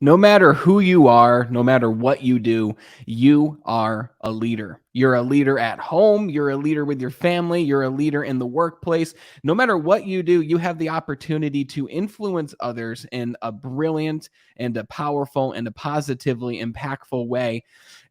No matter who you are, no matter what you do, you are a leader. You're a leader at home. You're a leader with your family. You're a leader in the workplace. No matter what you do, you have the opportunity to influence others in a brilliant and a powerful and a positively impactful way.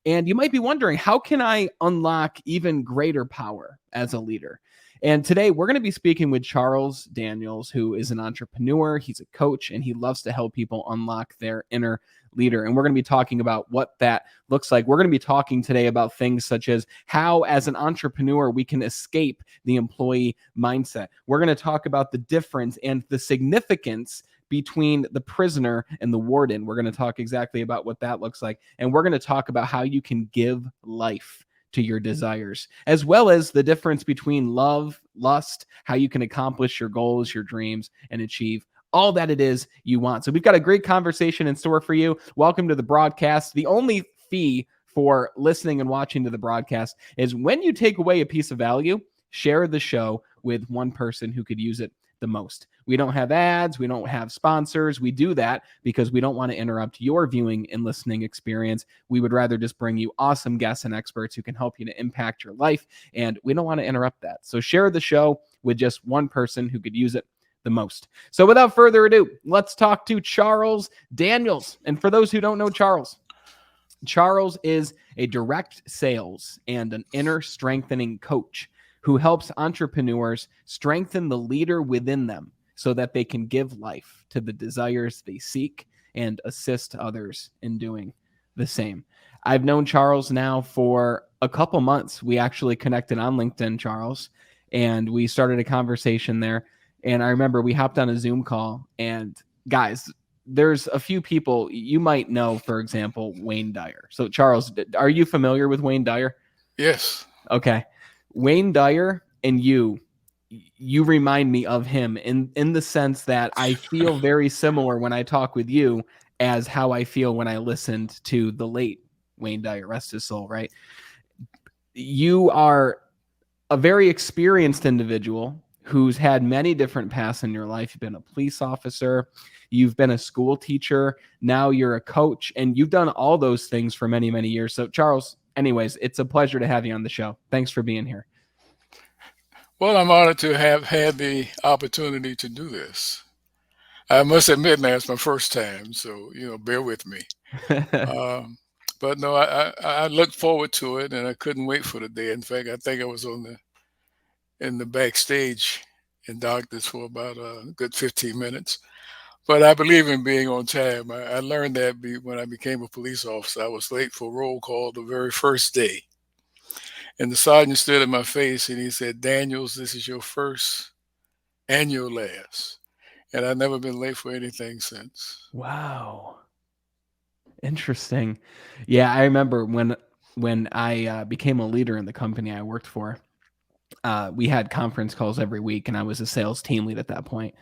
And you might be wondering, how can I unlock even greater power as a leader? And today we're going to be speaking with Charles Daniels, who is an entrepreneur, he's a coach, and he loves to help people unlock their inner leader. And we're going to be talking about what that looks like. We're going to be talking today about things such as how, as an entrepreneur, we can escape the employee mindset. We're going to talk about the difference and the significance between the prisoner and the warden. We're going to talk exactly about what that looks like. And we're going to talk about how you can give life to your desires, as well as the difference between love, lust, how you can accomplish your goals, your dreams, and achieve all that it is you want. So we've got a great conversation in store for you. Welcome to the broadcast. The only fee for listening and watching to the broadcast is when you take away a piece of value, share the show with one person who could use it the most. We don't have ads. We don't have sponsors. We do that because we don't want to interrupt your viewing and listening experience. We would rather just bring you awesome guests and experts who can help you to impact your life. And we don't want to interrupt that. So share the show with just one person who could use it the most. So without further ado, let's talk to Charles Daniels. And for those who don't know Charles is a direct sales and an inner strengthening coach who helps entrepreneurs strengthen the leader within them so that they can give life to the desires they seek and assist others in doing the same. I've known Charles now for a couple months. We actually connected on LinkedIn, Charles, and we started a conversation there. And I remember we hopped on a Zoom call, and guys, there's a few people you might know, for example, Wayne Dyer. So Charles, are you familiar with Wayne Dyer? Yes. Okay. Wayne Dyer and you remind me of him in the sense that I feel very similar when I talk with you as how I feel when I listened to the late Wayne Dyer, rest his soul, right? You are a very experienced individual who's had many different paths in your life. You've been a police officer, you've been a school teacher, now you're a coach, and you've done all those things for many, many years. So Charles, anyways, it's a pleasure to have you on the show. Thanks for being here. Well, I'm honored to have had the opportunity to do this. I must admit now it's my first time, so bear with me. Um, but no, I look forward to it, and I couldn't wait for the day. In fact, I think I was in the backstage in doctors for about a good 15 minutes. But I believe in being on time. I learned that when I became a police officer. I was late for roll call the very first day. And the sergeant stood in my face and he said, "Daniels, this is your first and your last." And I've never been late for anything since. Wow. Interesting. Yeah, I remember when I became a leader in the company I worked for, we had conference calls every week, and I was a sales team lead at that point.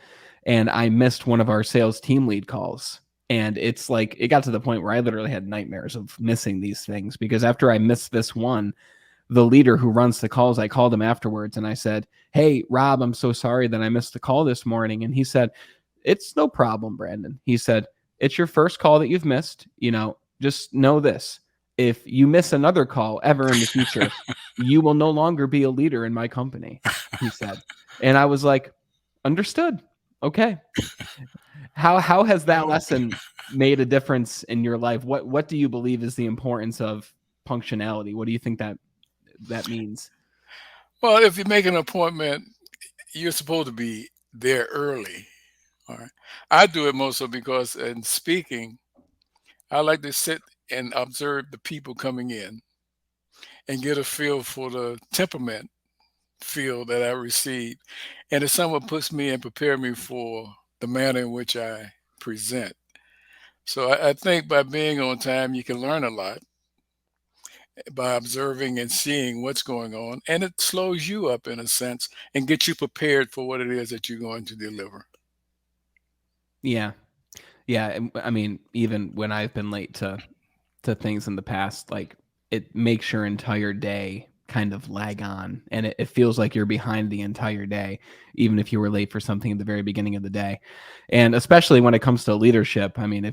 And I missed one of our sales team lead calls. And it's like, it got to the point where I literally had nightmares of missing these things, because after I missed this one, the leader who runs the calls, I called him afterwards and I said, "Hey, Rob, I'm so sorry that I missed the call this morning." And he said, "It's no problem, Brandon." He said, "It's your first call that you've missed. Just know this. If you miss another call ever in the future, you will no longer be a leader in my company," he said. And I was like, understood. Okay. How has that Oh, lesson made a difference in your life? What do you believe is the importance of punctuality? What do you think that means? well, if you make an appointment, you're supposed to be there early. All right. I do it mostly because in speaking, I like to sit and observe the people coming in and get a feel for the temperament feel that I receive. And if someone puts me and prepare me for the manner in which I present. So I think by being on time, you can learn a lot by observing and seeing what's going on. And it slows you up in a sense and gets you prepared for what it is that you're going to deliver. Yeah. Yeah. I mean, even when I've been late to things in the past, like, it makes your entire day kind of lag on, and it feels like you're behind the entire day, even if you were late for something at the very beginning of the day. And especially when it comes to leadership, I mean,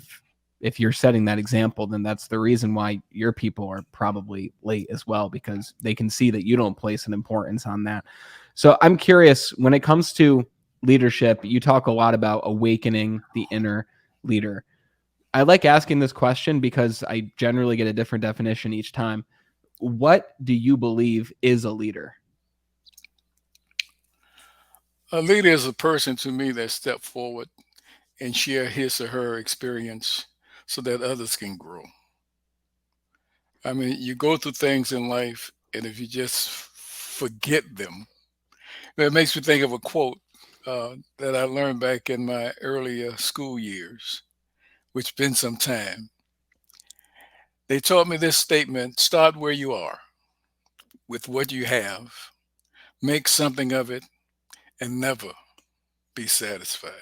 if you're setting that example, then that's the reason why your people are probably late as well, because they can see that you don't place an importance on that. So I'm curious, when it comes to leadership, you talk a lot about awakening the inner leader. I like asking this question because I generally get a different definition each time. What do you believe is a leader? A leader is a person to me that step forward and share his or her experience so that others can grow. I mean, you go through things in life, and if you just forget them, it makes me think of a quote that I learned back in my earlier school years, which been some time. They taught me this statement: start where you are with what you have, make something of it, and never be satisfied.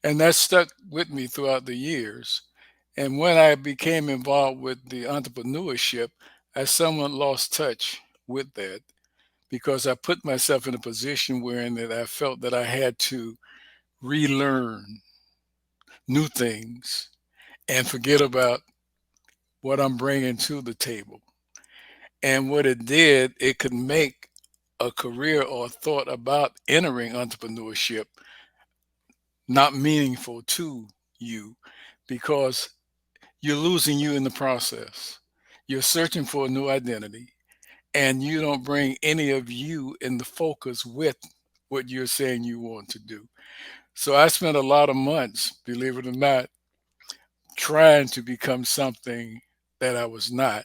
And that stuck with me throughout the years. And when I became involved with the entrepreneurship, I somewhat lost touch with that because I put myself in a position wherein that I felt that I had to relearn new things and forget about what I'm bringing to the table. And what it did, it could make a career or a thought about entering entrepreneurship not meaningful to you because you're losing you in the process. You're searching for a new identity, and you don't bring any of you in the focus with what you're saying you want to do. So I spent a lot of months, believe it or not, trying to become something that I was not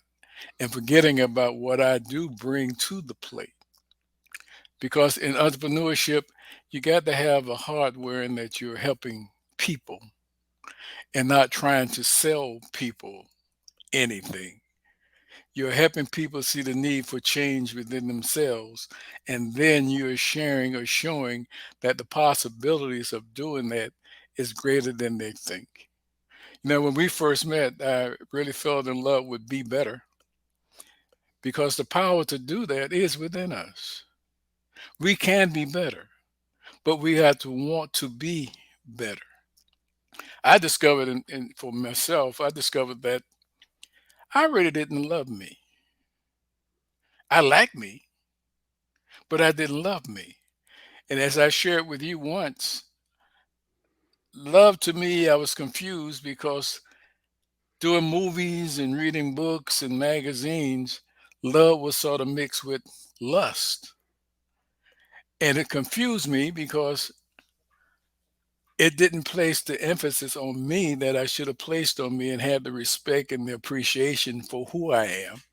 and forgetting about what I do bring to the plate. Because in entrepreneurship, you got to have a heart wherein that you're helping people and not trying to sell people anything. You're helping people see the need for change within themselves, and then you're sharing or showing that the possibilities of doing that is greater than they think. You know, when we first met, I really fell in love with Be Better because the power to do that is within us. We can be better, but we have to want to be better. I discovered for myself, I discovered that I really didn't love me. I liked me, but I didn't love me. And as I shared with you once, love to me, I was confused because doing movies and reading books and magazines, love was sort of mixed with lust. And it confused me because it didn't place the emphasis on me that I should have placed on me and had the respect and the appreciation for who I am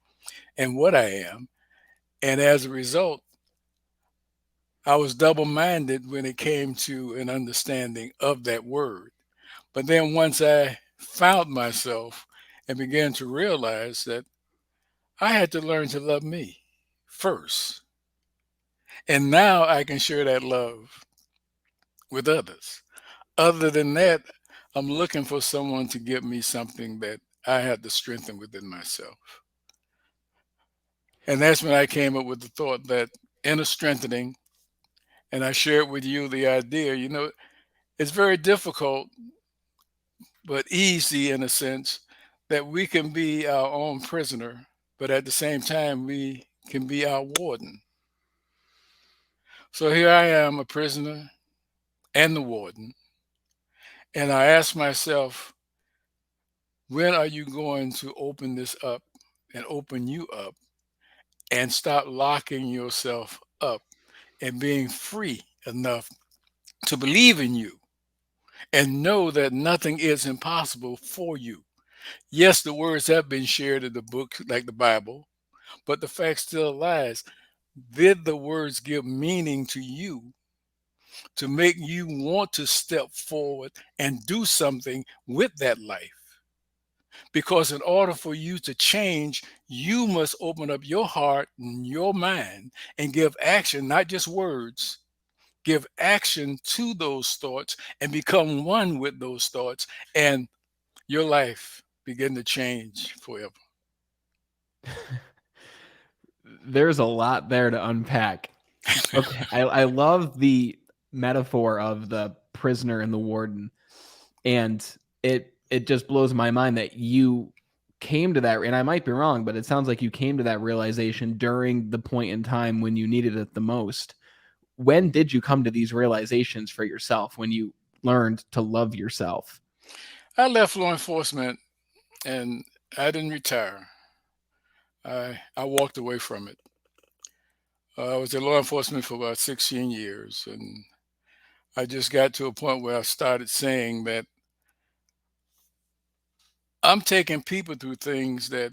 and what I am. And as a result, I was double minded when it came to an understanding of that word. But then once I found myself and began to realize that I had to learn to love me first. And now I can share that love with others. Other than that, I'm looking for someone to give me something that I had to strengthen within myself. And that's when I came up with the thought that inner strengthening, and I shared with you the idea, you know, it's very difficult, but easy in a sense that we can be our own prisoner, but at the same time, we can be our warden. So here I am, a prisoner and the warden. And I ask myself, when are you going to open this up and open you up and stop locking yourself up and being free enough to believe in you and know that nothing is impossible for you? Yes, the words have been shared in the book, like the Bible, but the fact still lies. Did the words give meaning to you to make you want to step forward and do something with that life? Because in order for you to change, you must open up your heart and your mind and give action, not just words. Give action to those thoughts and become one with those thoughts, and your life begin to change forever. There's a lot there to unpack. Okay, I love the metaphor of the prisoner and the warden. And it just blows my mind that you came to that, and I might be wrong, but it sounds like you came to that realization during the point in time when you needed it the most. When did you come to these realizations for yourself, when you learned to love yourself? I left law enforcement and I didn't retire. I walked away from it. I was in law enforcement for about 16 years, and I just got to a point where I started saying that I'm taking people through things that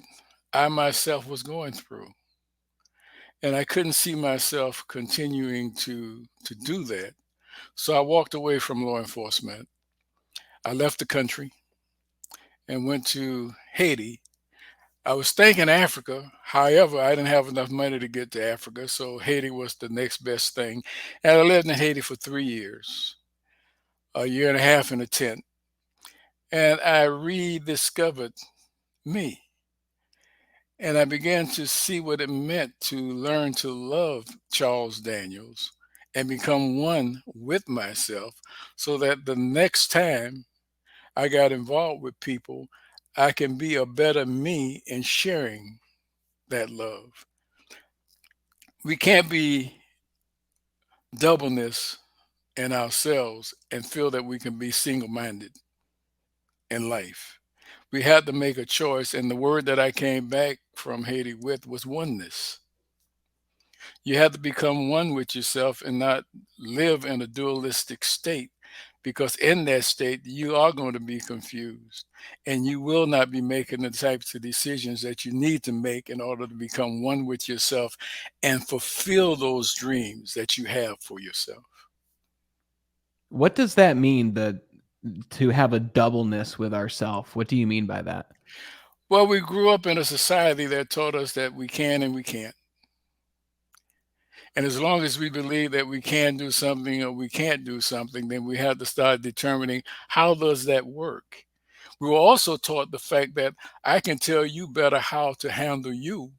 I myself was going through, and I couldn't see myself continuing to do that. So I walked away from law enforcement. I left the country and went to Haiti. I was thinking Africa. However, I didn't have enough money to get to Africa, so Haiti was the next best thing. And I lived in Haiti for 3 years, a year and a half in a tent. And I rediscovered me. And I began to see what it meant to learn to love Charles Daniels and become one with myself so that the next time I got involved with people, I can be a better me in sharing that love. We can't be doubleness in ourselves and feel that we can be single minded in life. We had to make a choice, and the word that I came back from Haiti with was oneness. You have to become one with yourself and not live in a dualistic state, because in that state you are going to be confused and you will not be making the types of decisions that you need to make in order to become one with yourself and fulfill those dreams that you have for yourself. What does that mean, the to have a doubleness with ourself? What do you mean by that? Well, we grew up in a society that taught us that we can and we can't. And as long as we believe that we can do something or we can't do something, then we have to start determining how does that work. We were also taught the fact that I can tell you better how to handle you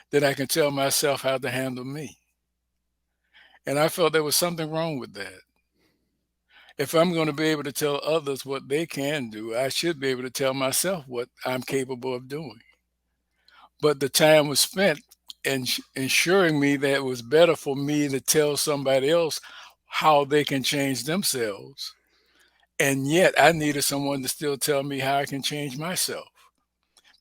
than I can tell myself how to handle me. And I felt there was something wrong with that. If I'm going to be able to tell others what they can do, I should be able to tell myself what I'm capable of doing. But the time was spent in ensuring me that it was better for me to tell somebody else how they can change themselves. And yet I needed someone to still tell me how I can change myself,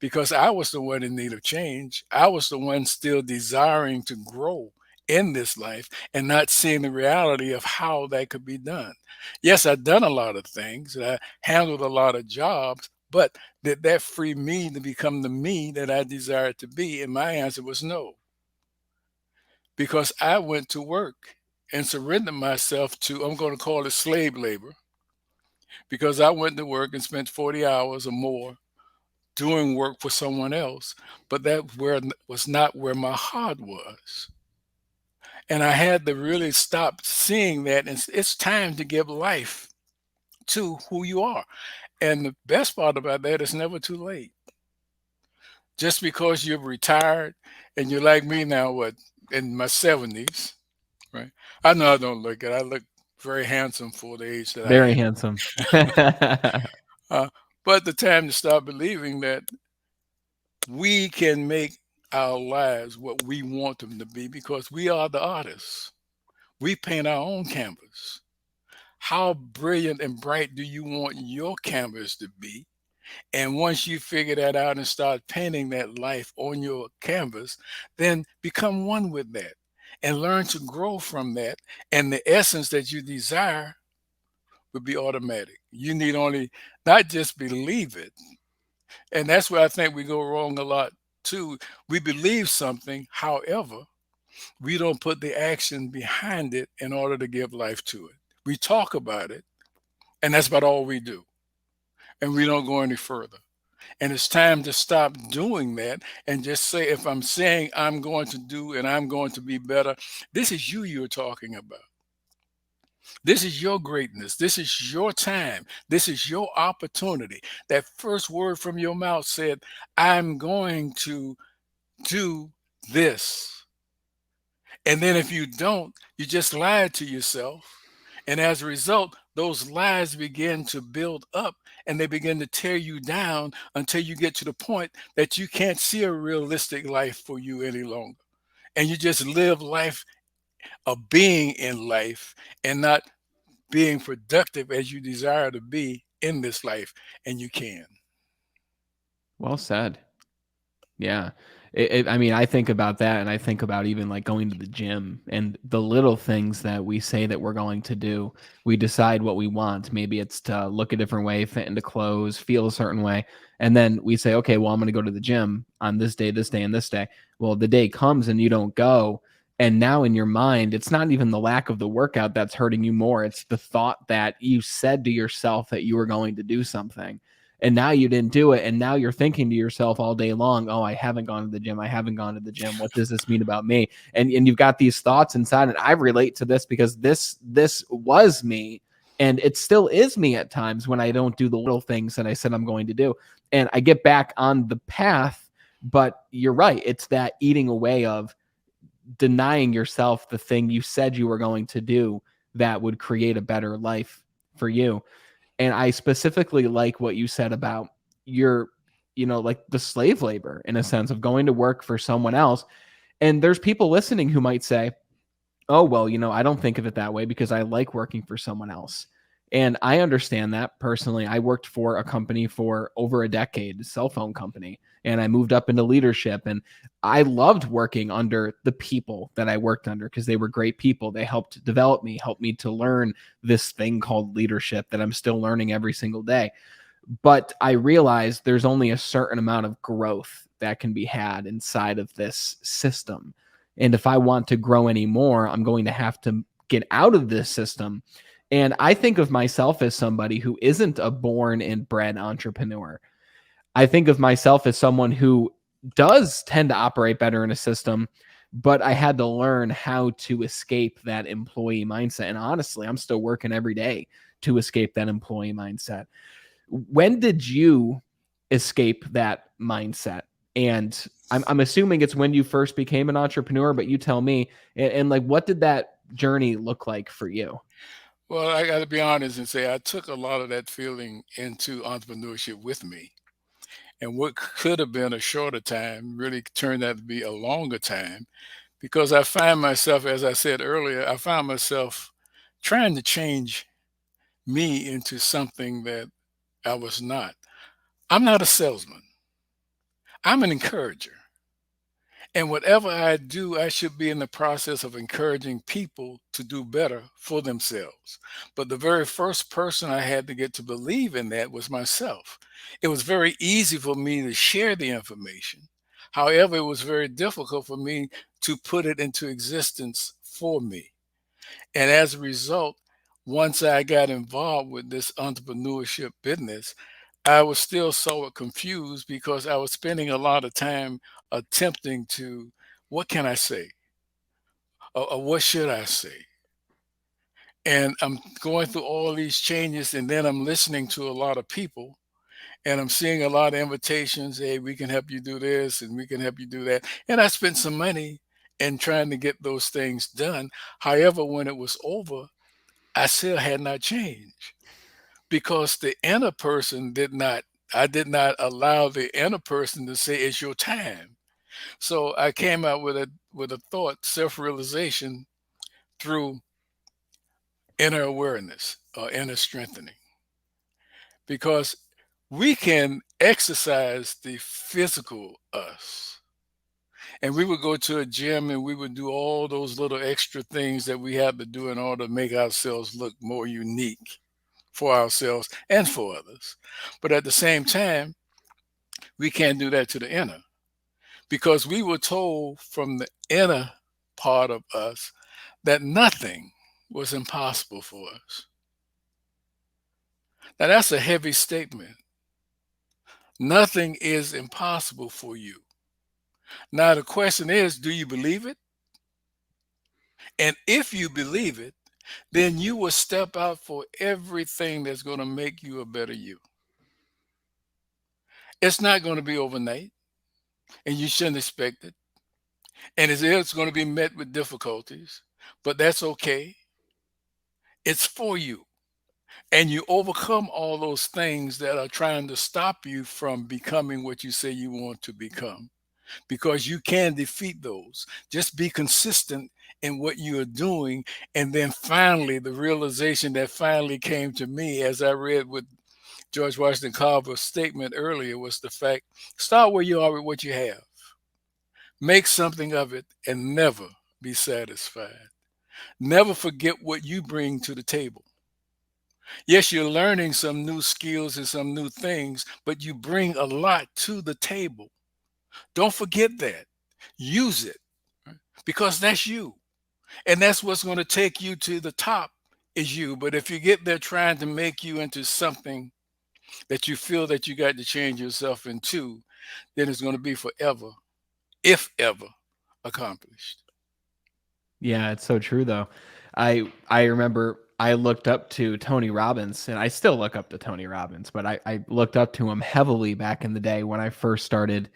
because I was the one in need of change. I was the one still desiring to grow in this life and not seeing the reality of how that could be done. Yes, I've done a lot of things and I handled a lot of jobs, but did that free me to become the me that I desired to be? And my answer was no, because I went to work and surrendered myself to, I'm going to call it slave labor, because I went to work and spent 40 hours or more doing work for someone else, but that where was not where my heart was. And I had to really stop seeing that. And it's time to give life to who you are. And the best part about that is never too late. Just because you're retired and you're like me now, what, in my 70s, right? I know I don't look it. I look very handsome for the age that I Very am. handsome. Uh, but the time to start believing that we can make our lives what we want them to be, because we are the artists. We paint our own canvas. How brilliant and bright do you want your canvas to be? And once you figure that out and start painting that life on your canvas, then become one with that and learn to grow from that. And the essence that you desire will be automatic. You need only not just believe it. And that's where I think we go wrong a lot too. We believe something, however, we don't put the action behind it in order to give life to it. We talk about it, and that's about all we do. And we don't go any further. And it's time to stop doing that and just say, if I'm saying I'm going to do and I'm going to be better, this is you you're talking about. This is your greatness. This is your time. This is your opportunity. That first word from your mouth said, I'm going to do this. And then if you don't, you just lied to yourself. And as a result, those lies begin to build up and they begin to tear you down until you get to the point that you can't see a realistic life for you any longer. And you just live life of being in life and not being productive as you desire to be in this life. And you can. Well said. Yeah. I mean, I think about that and I think about even like going to the gym and the little things that we say that we're going to do. We decide what we want. Maybe it's to look a different way, fit into clothes, feel a certain way. And then we say, okay, well, I'm going to go to the gym on this day, and this day. Well, the day comes and you don't go. And now in your mind, it's not even the lack of the workout that's hurting you more. It's the thought that you said to yourself that you were going to do something and now you didn't do it, and now you're thinking to yourself all day long, oh, I haven't gone to the gym, I haven't gone to the gym, what does this mean about me? And you've got these thoughts inside, and I relate to this because this was me, and it still is me at times when I don't do the little things that I said I'm going to do, and I get back on the path. But you're right, it's that eating away of denying yourself the thing you said you were going to do that would create a better life for you. And I specifically like what you said about your, like the slave labor in a sense of going to work for someone else. And there's people listening who might say, oh, well, I don't think of it that way because I like working for someone else. And I understand that personally. I worked for a company for over a decade, a cell phone company, and I moved up into leadership. And I loved working under the people that I worked under because they were great people. They helped develop me, helped me to learn this thing called leadership that I'm still learning every single day. But I realized there's only a certain amount of growth that can be had inside of this system. And if I want to grow anymore, I'm going to have to get out of this system. And I think of myself as somebody who isn't a born and bred entrepreneur. I think of myself as someone who does tend to operate better in a system, but I had to learn how to escape that employee mindset. And honestly, I'm still working every day to escape that employee mindset. When did you escape that mindset? And I'm assuming it's when you first became an entrepreneur, but you tell me. And like, what did that journey look like for you? Well, I got to be honest and say I took a lot of that feeling into entrepreneurship with me. And what could have been a shorter time really turned out to be a longer time because I find myself, as I said earlier, I found myself trying to change me into something that I was not. I'm not a salesman, I'm an encourager. And whatever I do, I should be in the process of encouraging people to do better for themselves. But the very first person I had to get to believe in that was myself. It was very easy for me to share the information. However, it was very difficult for me to put it into existence for me. And as a result, once I got involved with this entrepreneurship business, I was still somewhat confused because I was spending a lot of time attempting to, what can I say? Or what should I say? And I'm going through all these changes, and then I'm listening to a lot of people, and I'm seeing a lot of invitations. Hey, we can help you do this, and we can help you do that. And I spent some money in trying to get those things done. However, when it was over, I still had not changed because the inner person did not. I did not allow the inner person to say it's your time. So I came out with a thought, self-realization through inner awareness or inner strengthening. Because we can exercise the physical us. And we would go to a gym and we would do all those little extra things that we have to do in order to make ourselves look more unique for ourselves and for others. But at the same time, we can't do that to the inner because we were told from the inner part of us that nothing was impossible for us. Now, that's a heavy statement. Nothing is impossible for you. Now, the question is, do you believe it? And if you believe it, then you will step out for everything that's going to make you a better you. It's not going to be overnight, and you shouldn't expect it. And it's going to be met with difficulties, but that's okay. It's for you. and you overcome all those things that are trying to stop you from becoming what you say you want to become, because you can defeat those. Just be consistent in what you are doing. And then finally, the realization that finally came to me as I read what George Washington Carver's statement earlier was the fact: start where you are with what you have, make something of it, and never be satisfied. Never forget what you bring to the table. Yes, you're learning some new skills and some new things, but you bring a lot to the table. Don't forget that. Use it, right? Because that's you. And that's what's going to take you to the top is you. But if you get there trying to make you into something that you feel that you got to change yourself into, then it's going to be forever, if ever, accomplished. Yeah, it's so true though. I remember I looked up to Tony Robbins, and I still look up to Tony Robbins, but I looked up to him heavily back in the day when I first started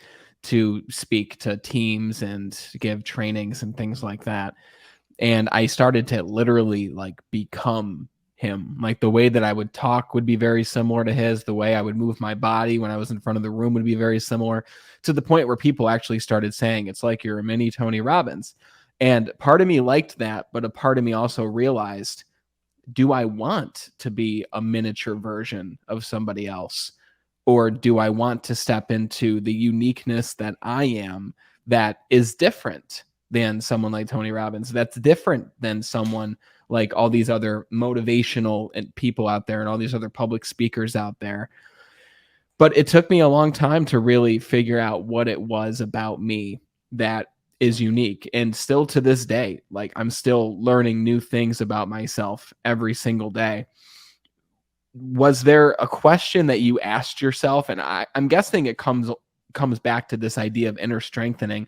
to speak to teams and give trainings and things like that. And I started to literally like become him. Like the way that I would talk would be very similar to his. The way I would move my body when I was in front of the room would be very similar, to the point where people actually started saying it's like you're a mini Tony Robbins. And part of me liked that, but a part of me also realized, do I want to be a miniature version of somebody else? Or do I want to step into the uniqueness that I am, that is different than someone like Tony Robbins, that's different than someone like all these other motivational and people out there and all these other public speakers out there? But it took me a long time to really figure out what it was about me that is unique. And still to this day, like I'm still learning new things about myself every single day. Was there a question that you asked yourself? And I'm guessing it comes back to this idea of inner strengthening.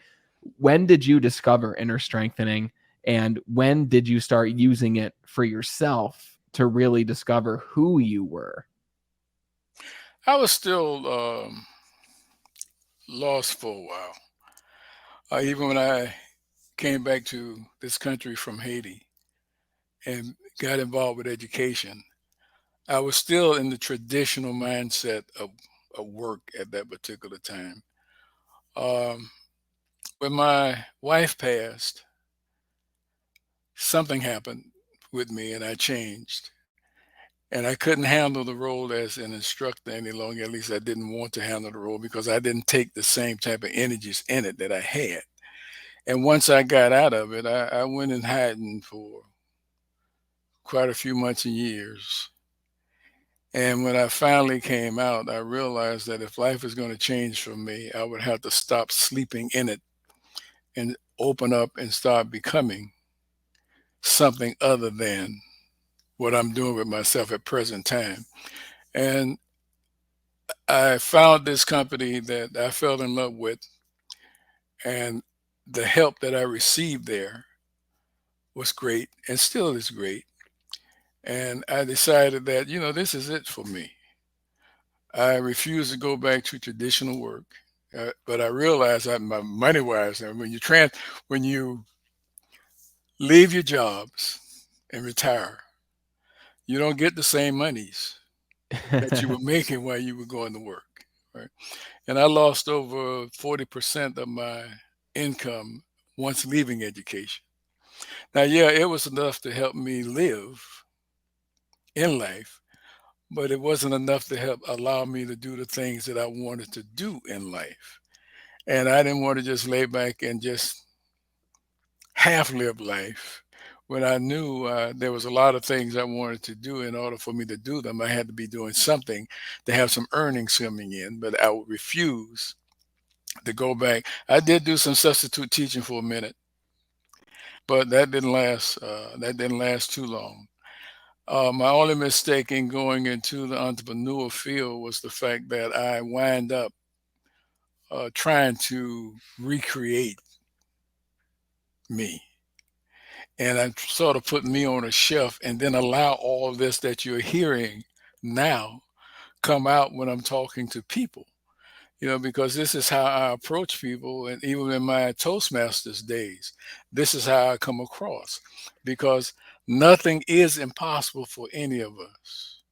When did you discover inner strengthening, and when did you start using it for yourself to really discover who you were? I was still lost for a while. Even when I came back to this country from Haiti and got involved with education, I was still in the traditional mindset of work at that particular time. Um, when my wife passed, something happened with me and I changed. And I couldn't handle the role as an instructor any longer. At least I didn't want to handle the role because I didn't take the same type of energies in it that I had. And once I got out of it, I went in hiding for quite a few months and years. And when I finally came out, I realized that if life is going to change for me, I would have to stop sleeping in it and open up and start becoming something other than what I'm doing with myself at present time. And I found this company that I fell in love with, and the help that I received there was great and still is great. And I decided that, this is it for me. I refuse to go back to traditional work. But I realized that my money wise, and when you leave your jobs and retire, you don't get the same monies that you were making while you were going to work, right? And I lost over 40% of my income once leaving education. Now, yeah, it was enough to help me live in life, but it wasn't enough to help allow me to do the things that I wanted to do in life. And I didn't want to just lay back and just half live life when I knew there was a lot of things I wanted to do. In order for me to do them, I had to be doing something to have some earnings coming in, but I would refuse to go back. I did do some substitute teaching for a minute, but that didn't last. That didn't last too long. My only mistake in going into the entrepreneur field was the fact that I wind up trying to recreate me. And I sort of put me on a shelf and then allow all this that you're hearing now come out when I'm talking to people, because this is how I approach people. And even in my Toastmasters days, this is how I come across, because nothing is impossible for any of us.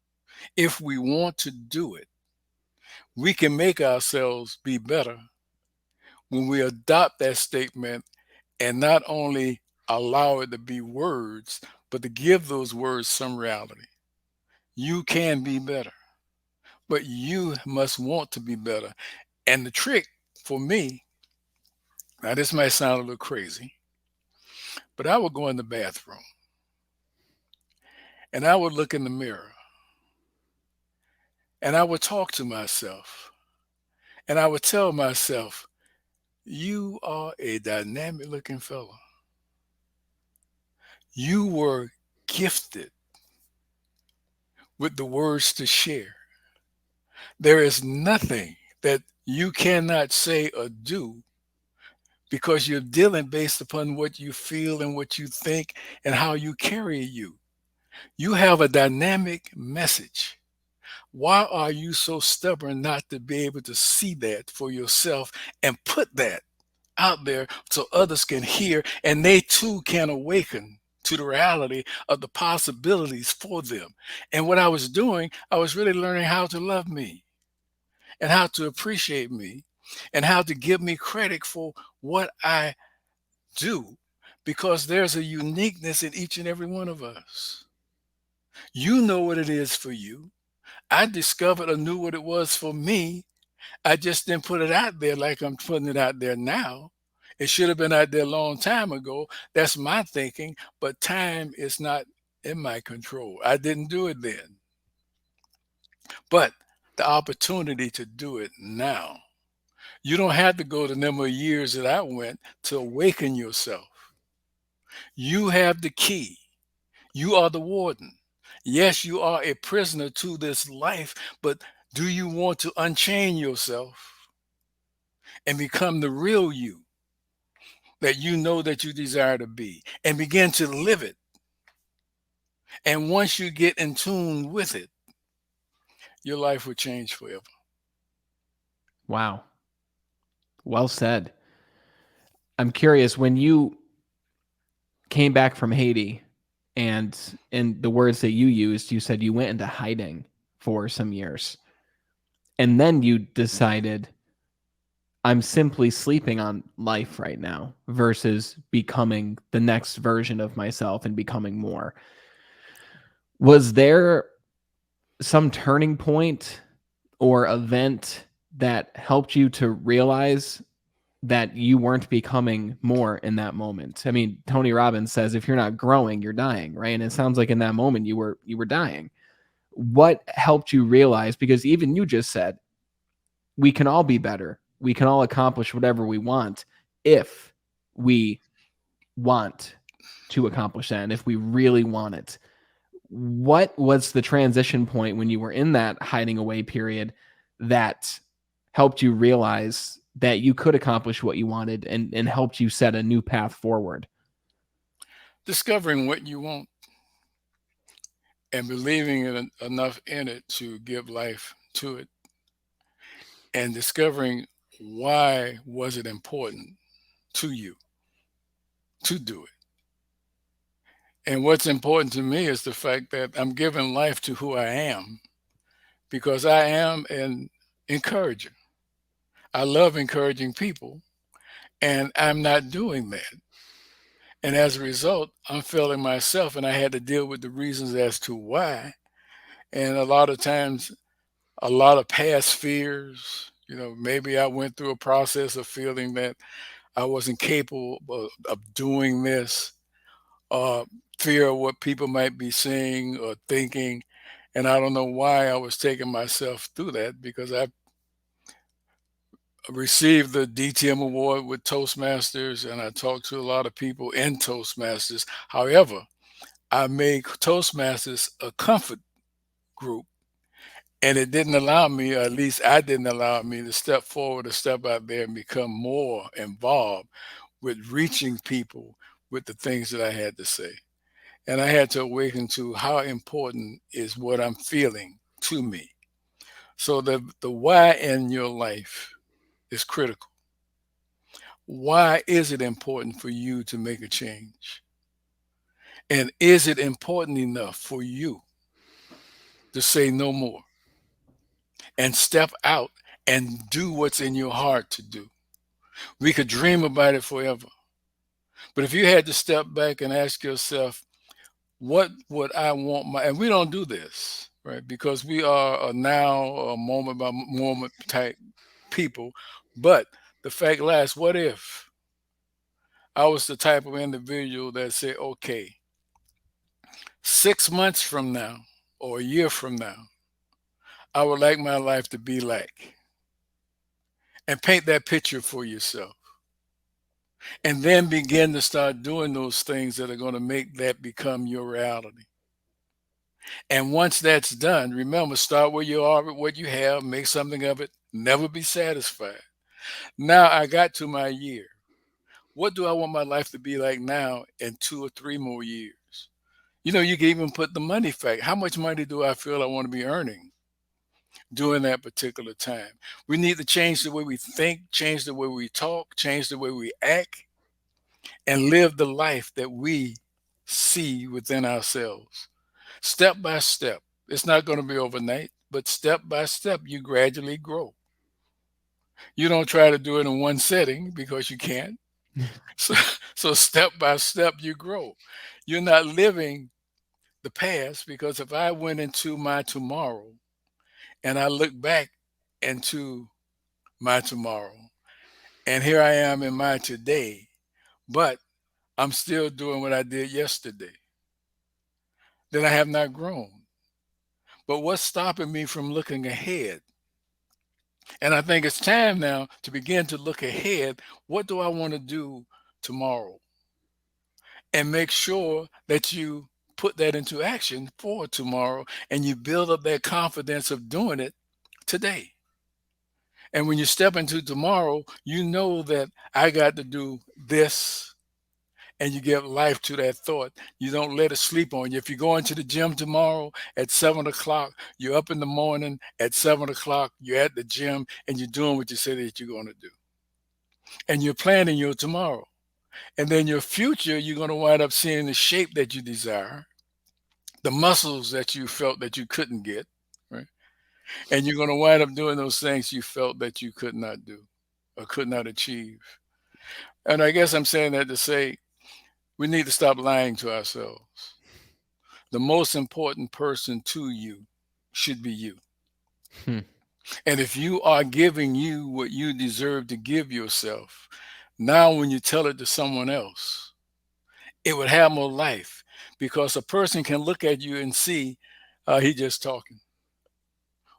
If we want to do it, we can make ourselves be better when we adopt that statement and not only allow it to be words, but to give those words some reality. You can be better, but you must want to be better. And the trick for me, now this might sound a little crazy, but I would go in the bathroom and I would look in the mirror and I would talk to myself and I would tell myself, you are a dynamic looking fella. You were gifted with the words to share. There is nothing that you cannot say or do because you're dealing based upon what you feel and what you think and how you carry you. You have a dynamic message. Why are you so stubborn not to be able to see that for yourself and put that out there so others can hear and they too can awaken to the reality of the possibilities for them? And what I was doing, I was really learning how to love me and how to appreciate me and how to give me credit for what I do because there's a uniqueness in each and every one of us. You know what it is for you. I discovered or knew what it was for me. I just didn't put it out there like I'm putting it out there now. It should have been out there a long time ago. That's my thinking, but time is not in my control. I didn't do it then. But the opportunity to do it now. You don't have to go the number of years that I went to awaken yourself. You have the key. You are the warden. Yes, you are a prisoner to this life, but do you want to unchain yourself and become the real you that you know that you desire to be and begin to live it? And once you get in tune with it, your life will change forever. Wow. Well said. I'm curious, when you came back from Haiti and in the words that you used, you said you went into hiding for some years. And then you decided, I'm simply sleeping on life right now versus becoming the next version of myself and becoming more. Was there some turning point or event that helped you to realize that you weren't becoming more in that moment? I mean, Tony Robbins says if you're not growing, you're dying, right? And it sounds like in that moment you were dying. What helped you realize, because even you just said we can all be better. We can all accomplish whatever we want if we want to accomplish that and if we really want it. What was the transition point when you were in that hiding away period that helped you realize that you could accomplish what you wanted and helped you set a new path forward? Discovering what you want and believing enough in it to give life to it and discovering why was it important to you to do it. And what's important to me is the fact that I'm giving life to who I am because I am an encourager. I love encouraging people, and I'm not doing that. And as a result, I'm failing myself, and I had to deal with the reasons as to why. And a lot of times, a lot of past fears, maybe I went through a process of feeling that I wasn't capable of doing this, uh, fear of what people might be saying or thinking. And I don't know why I was taking myself through that because I received the DTM award with Toastmasters and I talked to a lot of people in Toastmasters. However, I made Toastmasters a comfort group and it didn't allow me, or at least I didn't allow me to step forward or step out there and become more involved with reaching people with the things that I had to say. And I had to awaken to how important is what I'm feeling to me. So the why in your life is critical. Why is it important for you to make a change? And is it important enough for you to say no more and step out and do what's in your heart to do. We could dream about it forever. But if you had to step back and ask yourself, what would I want my, and we don't do this, right? Because we are a now, a moment by moment type people. But the fact lies, what if I was the type of individual that said, okay, 6 months from now or a year from now, I would like my life to be like, and paint that picture for yourself. And then begin to start doing those things that are going to make that become your reality. And once that's done, remember, start where you are with what you have, make something of it, never be satisfied. Now I got to my year. What do I want my life to be like now in 2 or 3 more years? You can even put the money fact. How much money do I feel I want to be earning during that particular time? We need to change the way we think, change the way we talk, change the way we act, and live the life that we see within ourselves. Step by step. It's not going to be overnight, but step by step, you gradually grow. You don't try to do it in one setting because you can't. So, so step by step, you grow. You're not living the past, because if I went into my tomorrow and I look back into my tomorrow, and here I am in my today, but I'm still doing what I did yesterday, then I have not grown. But what's stopping me from looking ahead? And I think it's time now to begin to look ahead. What do I want to do tomorrow? And make sure that you put that into action for tomorrow, and you build up that confidence of doing it today. And when you step into tomorrow, you know that I got to do this, and you give life to that thought. You don't let it sleep on you. If you go into the gym tomorrow at 7 o'clock, you're up in the morning at 7 o'clock, you're at the gym, and you're doing what you said that you're going to do. And you're planning your tomorrow. And then your future, you're going to wind up seeing the shape that you desire, the muscles that you felt that you couldn't get, right? And you're going to wind up doing those things you felt that you could not do or could not achieve. And I guess I'm saying that to say we need to stop lying to ourselves. The most important person to you should be you. Hmm. And if you are giving you what you deserve to give yourself, now when you tell it to someone else, it would have more life, because a person can look at you and see he just talking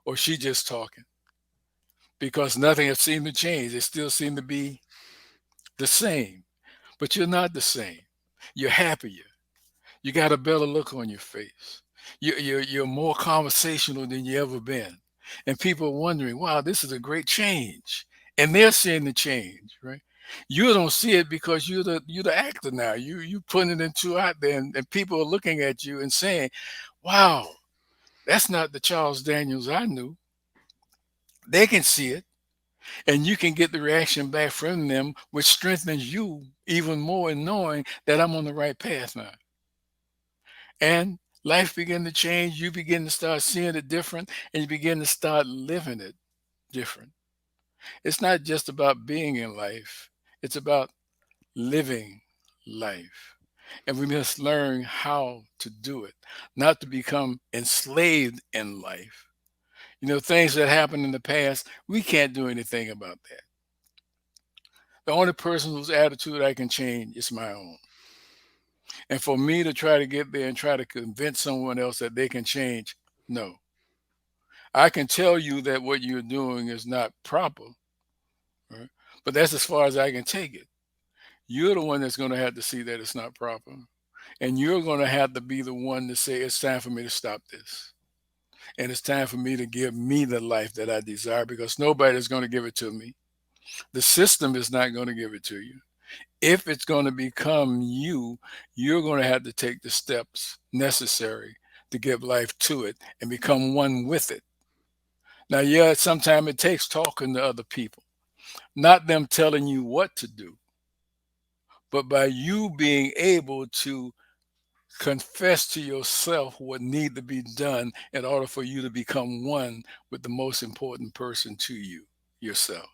or she just talking, because nothing has seemed to change. They still seem to be the same, but you're not the same. You're happier. You got a better look on your face. You're more conversational than you ever been. And people are wondering, wow, this is a great change. And they're seeing the change, right? You don't see it because you're the actor now. You putting it into out there, and people are looking at you and saying, wow, that's not the Charles Daniels I knew. They can see it, and you can get the reaction back from them, which strengthens you even more in knowing that I'm on the right path now. And life begin to change. You begin to start seeing it different, and you begin to start living it different. It's not just about being in life, it's about living life. And we must learn how to do it, not to become enslaved in life. Things that happened in the past, we can't do anything about that. The only person whose attitude I can change is my own. And for me to try to get there and try to convince someone else that they can change, no. I can tell you that what you're doing is not proper, right? But that's as far as I can take it. You're the one that's going to have to see that it's not proper. And you're going to have to be the one to say, it's time for me to stop this. And it's time for me to give me the life that I desire, because nobody's going to give it to me. The system is not going to give it to you. If it's going to become you, you're going to have to take the steps necessary to give life to it and become one with it. Now, yeah, sometimes it takes talking to other people, not them telling you what to do, but by you being able to confess to yourself what need to be done in order for you to become one with the most important person to you, yourself.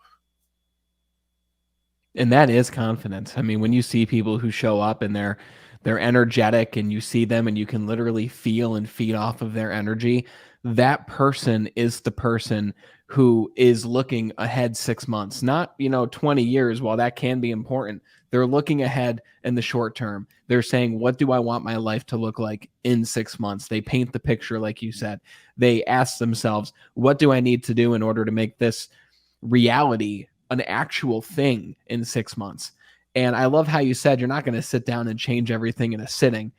And that is confidence. I mean, when you see people who show up and they're energetic and you see them and you can literally feel and feed off of their energy, that person is the person who is looking ahead 6 months, not, 20 years, while that can be important. They're looking ahead in the short term. They're saying, "What do I want my life to look like in 6 months?" They paint the picture like you said. They ask themselves, "What do I need to do in order to make this reality an actual thing in 6 months?" And I love how you said you're not going to sit down and change everything in a sitting,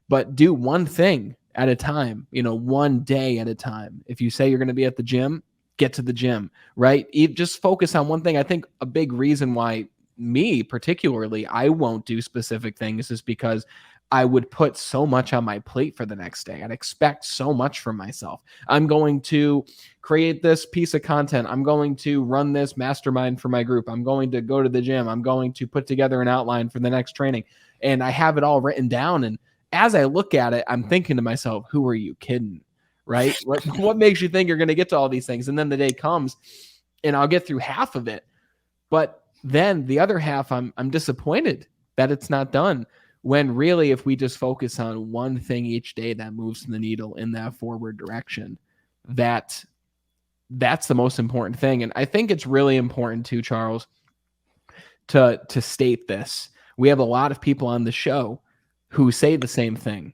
but do one thing at a time, one day at a time. If you say you're going to be at the gym, get to the gym, right? Just focus on one thing. I think a big reason why me particularly, I won't do specific things is because I would put so much on my plate for the next day. I'd expect so much from myself. I'm going to create this piece of content. I'm going to run this mastermind for my group. I'm going to go to the gym. I'm going to put together an outline for the next training. And I have it all written down. And as I look at it, I'm thinking to myself, who are you kidding? Right? What makes you think you're going to get to all these things? And then the day comes and I'll get through half of it. But then the other half, I'm disappointed that it's not done. When really, if we just focus on one thing each day that moves the needle in that forward direction, that's the most important thing. And I think it's really important too, Charles, to state this. We have a lot of people on the show who say the same thing,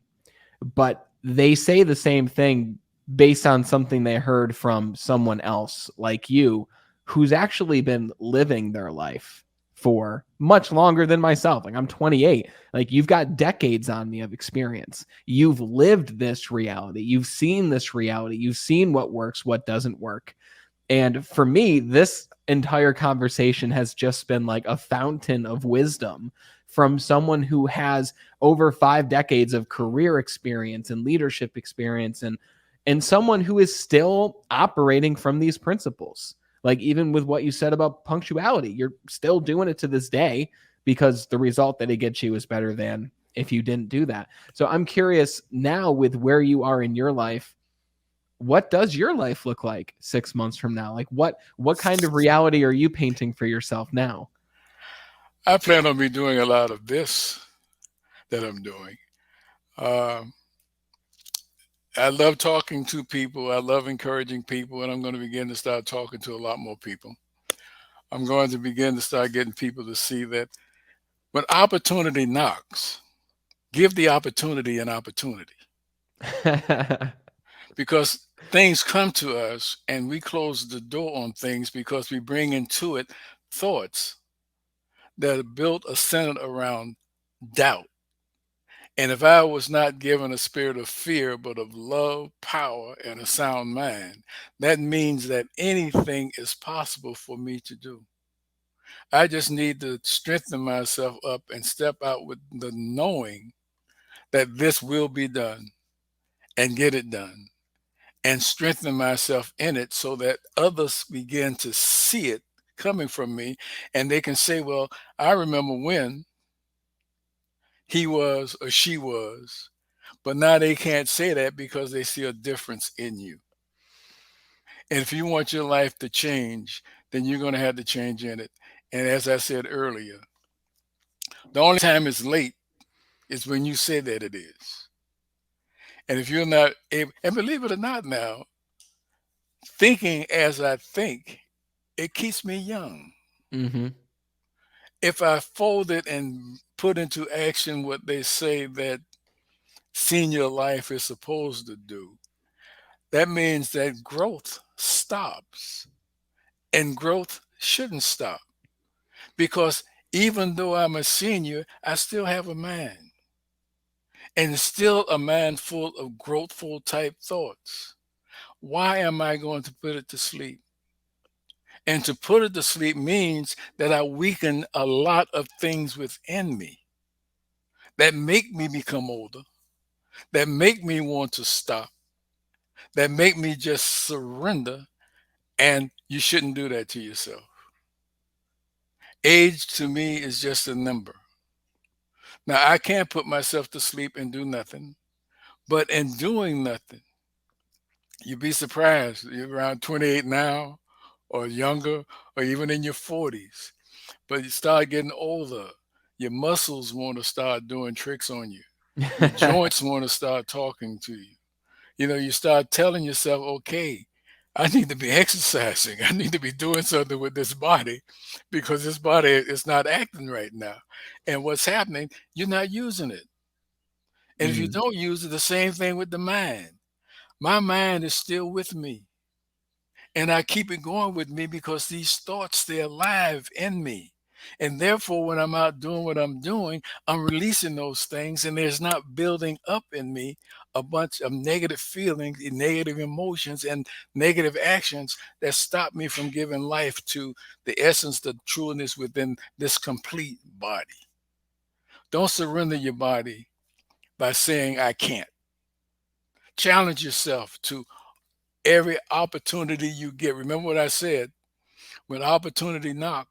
but they say the same thing based on something they heard from someone else like you, who's actually been living their life for much longer than myself. Like, I'm 28. Like, you've got decades on me of experience. You've lived this reality. You've seen this reality. You've seen what works, what doesn't work. And for me, this entire conversation has just been like a fountain of wisdom from someone who has over 5 decades of career experience and leadership experience, and someone who is still operating from these principles. Like, even with what you said about punctuality, you're still doing it to this day because the result that it gets you is better than if you didn't do that. So I'm curious now, with where you are in your life, what does your life look like 6 months from now? Like, what kind of reality are you painting for yourself now? I plan on me doing a lot of this that I'm doing. Um, I love talking to people. I love encouraging people, and I'm going to begin to start talking to a lot more people. I'm going to begin to start getting people to see that when opportunity knocks, give the opportunity an opportunity, because things come to us and we close the door on things because we bring into it thoughts that are built or centered around doubt. And if I was not given a spirit of fear, but of love, power, and a sound mind, that means that anything is possible for me to do. I just need to strengthen myself up and step out with the knowing that this will be done and get it done, and strengthen myself in it so that others begin to see it coming from me and they can say, well, I remember when he was or she was. But now they can't say that because they see a difference in you. And if you want your life to change, then you're going to have to change in it. And as I said earlier, the only time it's late is when you say that it is. And if you're not able, and believe it or not now, thinking as I think, it keeps me young. Mm-hmm. If I fold it and put into action what they say that senior life is supposed to do, that means that growth stops. And growth shouldn't stop because even though I'm a senior, I still have a mind and still a mind full of growthful type thoughts. Why am I going to put it to sleep? And to put it to sleep means that I weaken a lot of things within me that make me become older, that make me want to stop, that make me just surrender. And you shouldn't do that to yourself. Age to me is just a number. Now, I can't put myself to sleep and do nothing, but in doing nothing, you'd be surprised. You're around 28 now, or younger, or even in your 40s. But you start getting older, your muscles want to start doing tricks on you. Your joints want to start talking to you. You start telling yourself, okay, I need to be exercising. I need to be doing something with this body because this body is not acting right now. And what's happening, you're not using it. And if you Mm, don't use it, the same thing with the mind. My mind is still with me. And I keep it going with me because these thoughts, they're alive in me. And therefore, when I'm out doing what I'm doing, I'm releasing those things, and there's not building up in me a bunch of negative feelings, and negative emotions, and negative actions that stop me from giving life to the essence, the trueness within this complete body. Don't surrender your body by saying, I can't. Challenge yourself to every opportunity you get. Remember what I said, when opportunity knock,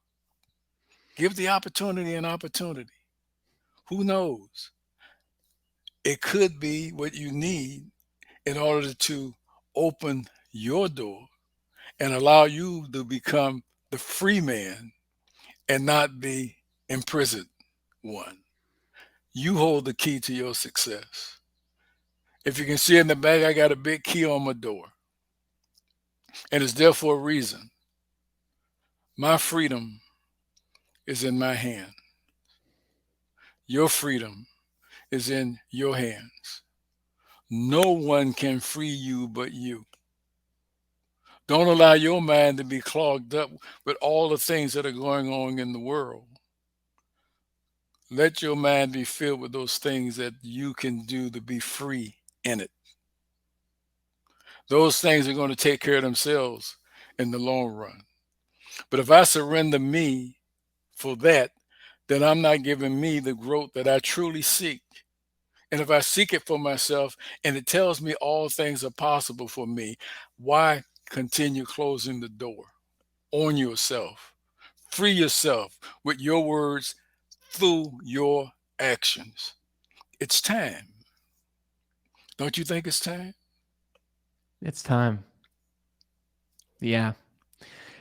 give the opportunity an opportunity. Who knows? It could be what you need in order to open your door and allow you to become the free man and not the imprisoned one. You hold the key to your success. If you can see in the back, I got a big key on my door, and it's there for a reason. My freedom is in my hand. Your freedom is in your hands. No one can free you but you. Don't allow your mind to be clogged up with all the things that are going on in the world. Let your mind be filled with those things that you can do to be free in it. Those things are going to take care of themselves in the long run. But if I surrender me for that, then I'm not giving me the growth that I truly seek. And if I seek it for myself and it tells me all things are possible for me, why continue closing the door on yourself? Free yourself with your words through your actions. It's time. Don't you think it's time? it's time. Yeah.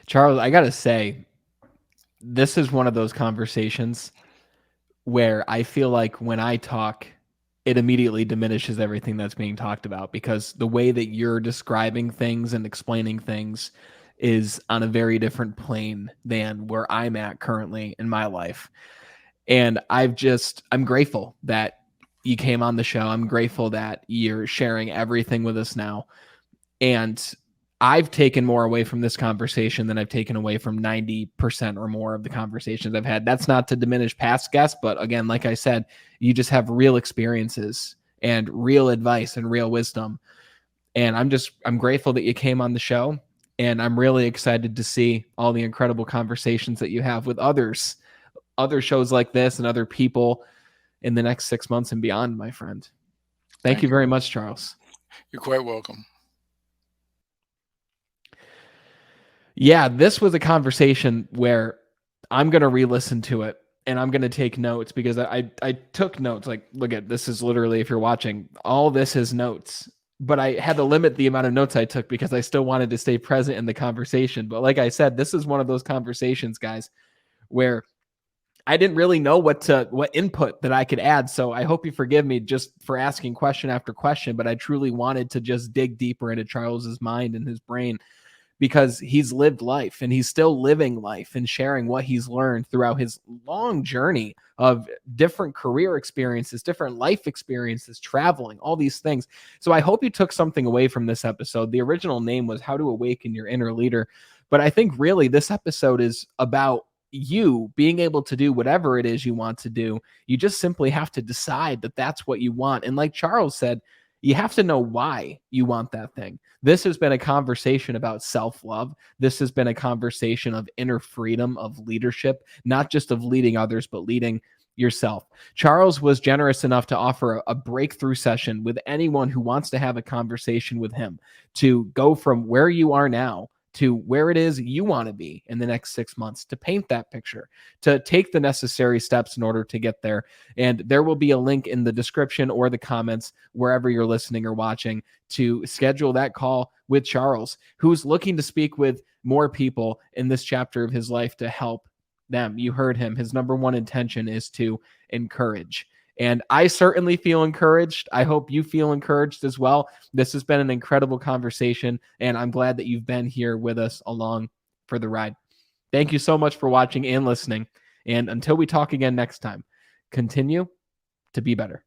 Charles, I got to say, this is one of those conversations where I feel like when I talk, it immediately diminishes everything that's being talked about because the way that you're describing things and explaining things is on a very different plane than where I'm at currently in my life. And I'm grateful that you came on the show. I'm grateful that you're sharing everything with us now. And I've taken more away from this conversation than I've taken away from 90% or more of the conversations I've had. That's not to diminish past guests, but again, like I said, you just have real experiences and real advice and real wisdom. And I'm grateful that you came on the show. And I'm really excited to see all the incredible conversations that you have with other shows like this and other people in the next 6 months and beyond, my friend. Thank you Thank you. very much, Charles. You're quite welcome. Yeah, this was a conversation where I'm going to re-listen to it and I'm going to take notes because I took notes. Like, look at this is literally, if you're watching, all this is notes. But I had to limit the amount of notes I took because I still wanted to stay present in the conversation. But like I said, this is one of those conversations, guys, where I didn't really know what input that I could add. So I hope you forgive me just for asking question after question, but I truly wanted to just dig deeper into Charles's mind and his brain because he's lived life and he's still living life and sharing what he's learned throughout his long journey of different career experiences, different life experiences, traveling, all these things. So I hope you took something away from this episode. The original name was How to Awaken Your Inner Leader. But I think really this episode is about you being able to do whatever it is you want to do. You just simply have to decide that that's what you want. And like Charles said, you have to know why you want that thing. This has been a conversation about self-love. This has been a conversation of inner freedom, of leadership, not just of leading others, but leading yourself. Charles was generous enough to offer a breakthrough session with anyone who wants to have a conversation with him to go from where you are now to where it is you want to be in the next 6 months, to paint that picture, to take the necessary steps in order to get there. And there will be a link in the description or the comments, wherever you're listening or watching, to schedule that call with Charles, who's looking to speak with more people in this chapter of his life to help them. You heard him. His number one intention is to encourage. And I certainly feel encouraged. I hope you feel encouraged as well. This has been an incredible conversation, and I'm glad that you've been here with us along for the ride. Thank you so much for watching and listening. And until we talk again next time, continue to be better.